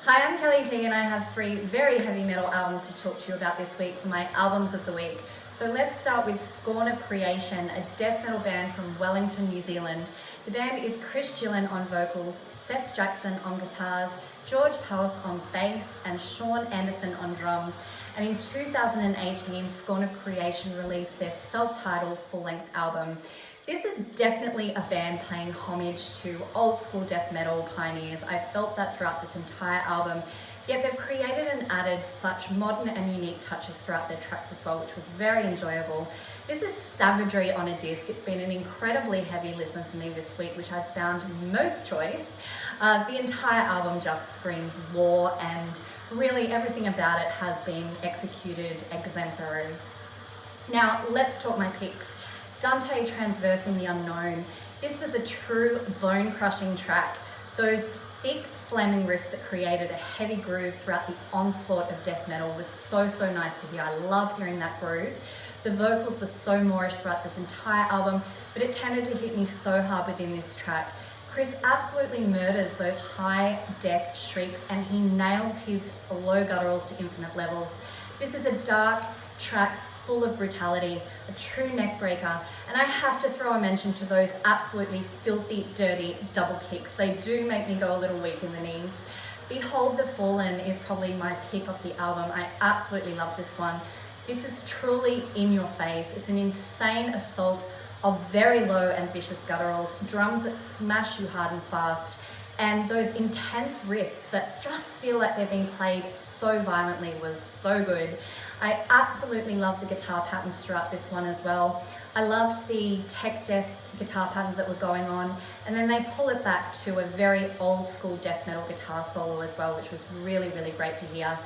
Hi, I'm Kelly T and I have 3 very heavy metal albums to talk to you about this week for my albums of the week. So let's start with Scorn of Creation, a death metal band from Wellington, New Zealand. The band is Chris Gillen on vocals, Seth Jackson on guitars, George Pulse on bass, and Sean Anderson on drums. And in 2018, Scorn of Creation released their self-titled full-length album. This is definitely a band paying homage to old school death metal pioneers. I felt that throughout this entire album, yet they've created and added such modern and unique touches throughout their tracks as well, which was very enjoyable. This is savagery on a disc. It's been an incredibly heavy listen for me this week, which I've found most choice. The entire album just screams war, and really everything about it has been executed exemplary. Now let's talk my picks. Dante Transversing the Unknown. This was a true bone-crushing track. Those thick slamming riffs that created a heavy groove throughout the onslaught of death metal was so nice to hear. I love hearing that groove. The vocals were so moorish throughout this entire album, but it tended to hit me so hard within this track. Chris absolutely murders those high death shrieks, and he nails his low gutturals to infinite levels. This is a dark track full of brutality, a true neck breaker, and I have to throw a mention to those absolutely filthy, dirty double kicks. They do make me go a little weak in the knees. Behold the Fallen is probably my pick of the album. I absolutely love this one. This is truly in your face. It's an insane assault of very low and vicious gutturals, drums that smash you hard and fast, and those intense riffs that just feel like they're being played so violently was so good. I absolutely love the guitar patterns throughout this one as well. I loved the tech death guitar patterns that were going on, and then they pull it back to a very old school death metal guitar solo as well, which was really great to hear.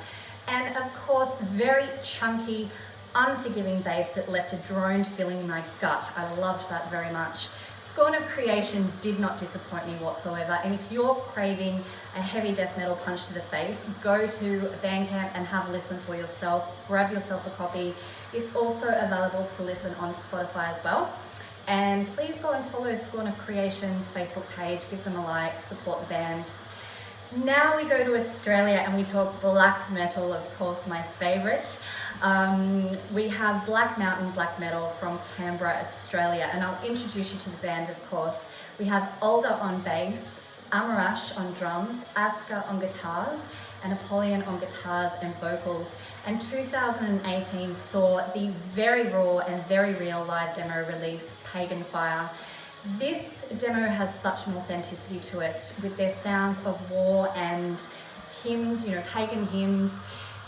And of course, very chunky, unforgiving bass that left a droned feeling in my gut. I loved that very much. Scone of Creation did not disappoint me whatsoever, and if you're craving a heavy death metal punch to the face, go to Bandcamp and have a listen for yourself. Grab yourself a copy. It's also available for listen on Spotify as well. And please go and follow Scorn of Creation's Facebook page, give them a like, support the bands. Now we go to Australia and we talk black metal, of course, my favourite. We have Black Mountain Black Metal from Canberra, Australia, and I'll introduce you to the band, of course. We have Alda on bass, Amarash on drums, Aska on guitars, and Apollyon on guitars and vocals. And 2018 saw the very raw and very real live demo release, Pagan Fire. This demo has such an authenticity to it, with their sounds of war and hymns, pagan hymns.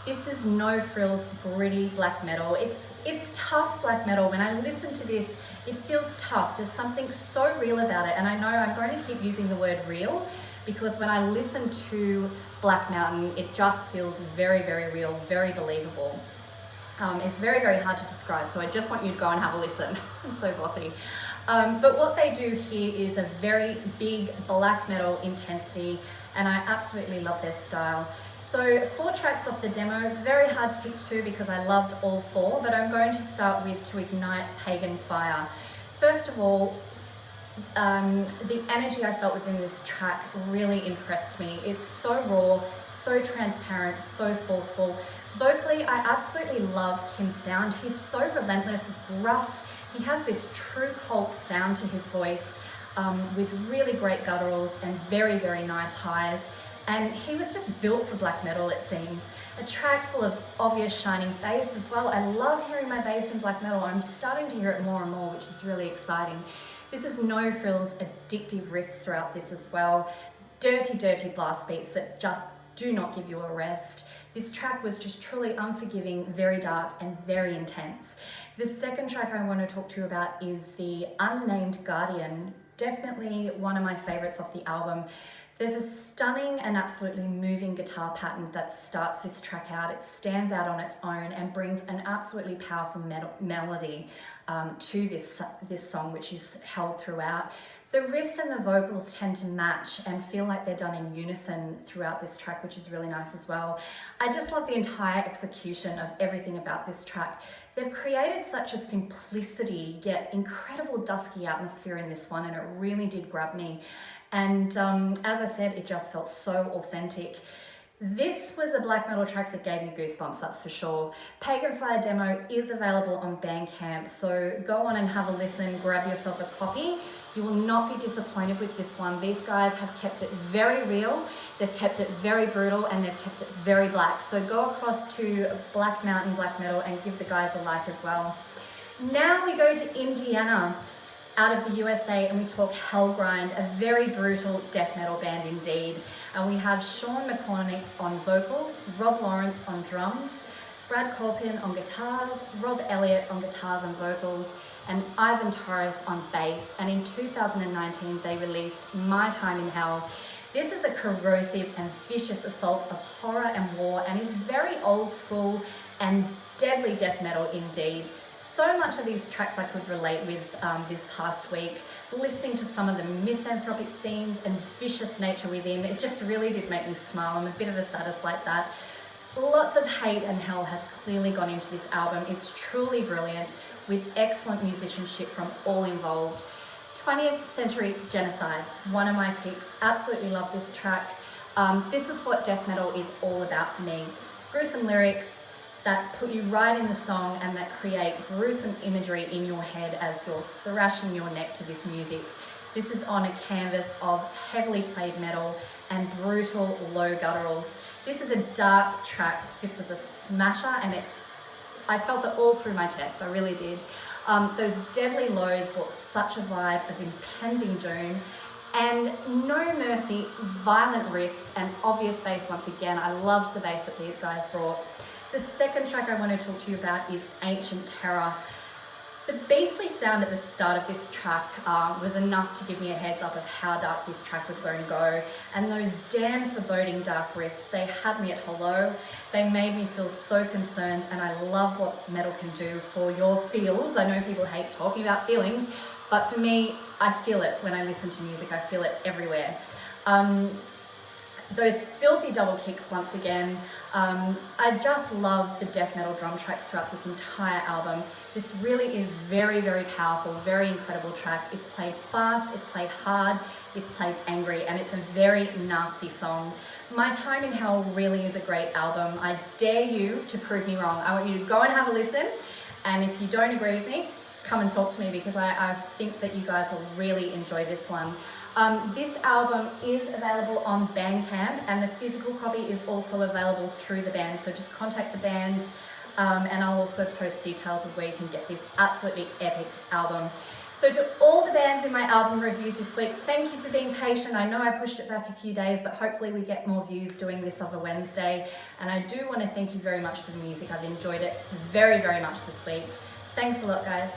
This is no frills, gritty black metal. It's tough black metal. When I listen to this, it feels tough. There's something so real about it, and I know I'm going to keep using the word real because when I listen to Black Mountain, it just feels very real, very believable. It's very hard to describe, so I just want you to go and have a listen. I'm so bossy. But what they do here is a very big black metal intensity, and I absolutely love their style. So 4 tracks off the demo, very hard to pick 2 because I loved all 4, but I'm going to start with To Ignite Pagan Fire. First of all, the energy I felt within this track really impressed me. It's so raw, so transparent, so forceful. Vocally, I absolutely love Kim's sound. He's so relentless, gruff. He has this true cult sound to his voice with really great gutturals and very nice highs. And he was just built for black metal, it seems. A track full of obvious shining bass as well. I love hearing my bass in black metal. I'm starting to hear it more and more, which is really exciting. This is no frills, addictive riffs throughout this as well. Dirty blast beats that just do not give you a rest. This track was just truly unforgiving, very dark and very intense. The second track I want to talk to you about is the Unnamed Guardian, definitely one of my favorites off the album. There's a stunning and absolutely moving guitar pattern that starts this track out. It stands out on its own and brings an absolutely powerful melody to this song, which is held throughout. The riffs and the vocals tend to match and feel like they're done in unison throughout this track, which is really nice as well. I just love the entire execution of everything about this track. They've created such a simplicity yet incredible dusky atmosphere in this one, and it really did grab me. And as I said, it just felt so authentic. This was a black metal track that gave me goosebumps, that's for sure. Pagan Fire demo is available on Bandcamp, so go on and have a listen, grab yourself a copy. You will not be disappointed with this one. These guys have kept it very real, they've kept it very brutal, and they've kept it very black. So go across to Black Mountain Black Metal and give the guys a like as well. Now we go to Indiana, out of the USA, and we talk Hellgrind, a very brutal death metal band indeed. And we have Sean McCormick on vocals, Rob Lawrence on drums, Brad Colpin on guitars, Rob Elliott on guitars and vocals, and Ivan Torres on bass. And in 2019, they released My Time in Hell. This is a corrosive and vicious assault of horror and war, and is very old school and deadly death metal indeed. So much of these tracks I could relate with this past week. Listening to some of the misanthropic themes and vicious nature within, it just really did make me smile. I'm a bit of a sadist like that. Lots of hate and hell has clearly gone into this album. It's truly brilliant with excellent musicianship from all involved. 20th Century Genocide, one of my picks. Absolutely love this track. This is what death metal is all about for me. Gruesome lyrics that put you right in the song and that create gruesome imagery in your head as you're thrashing your neck to this music. This is on a canvas of heavily played metal and brutal low gutturals. This is a dark track. This was a smasher, and I felt it all through my chest, I really did. Those deadly lows brought such a vibe of impending doom, and no mercy, violent riffs, and obvious bass once again. I loved the bass that these guys brought. The second track I want to talk to you about is Ancient Terror. The beastly sound at the start of this track was enough to give me a heads up of how dark this track was going to go. And those damn foreboding dark riffs, they had me at hello. They made me feel so concerned, and I love what metal can do for your feels. I know people hate talking about feelings, but for me, I feel it when I listen to music. I feel it everywhere. Those filthy double kicks once again. I just love the death metal drum tracks throughout this entire album. This really is very, very powerful, very incredible track. It's played fast, it's played hard, it's played angry, and it's a very nasty song. My Time in Hell really is a great album. I dare you to prove me wrong. I want you to go and have a listen, and if you don't agree with me, come and talk to me, because I think that you guys will really enjoy this one. This album is available on Bandcamp, and the physical copy is also available through the band, so just contact the band, and I'll also post details of where you can get this absolutely epic album. So to all the bands in my album reviews this week, thank you for being patient. I know I pushed it back a few days, but hopefully we get more views doing this over Wednesday. And I do want to thank you very much for the music. I've enjoyed it very, very much this week. Thanks a lot, guys.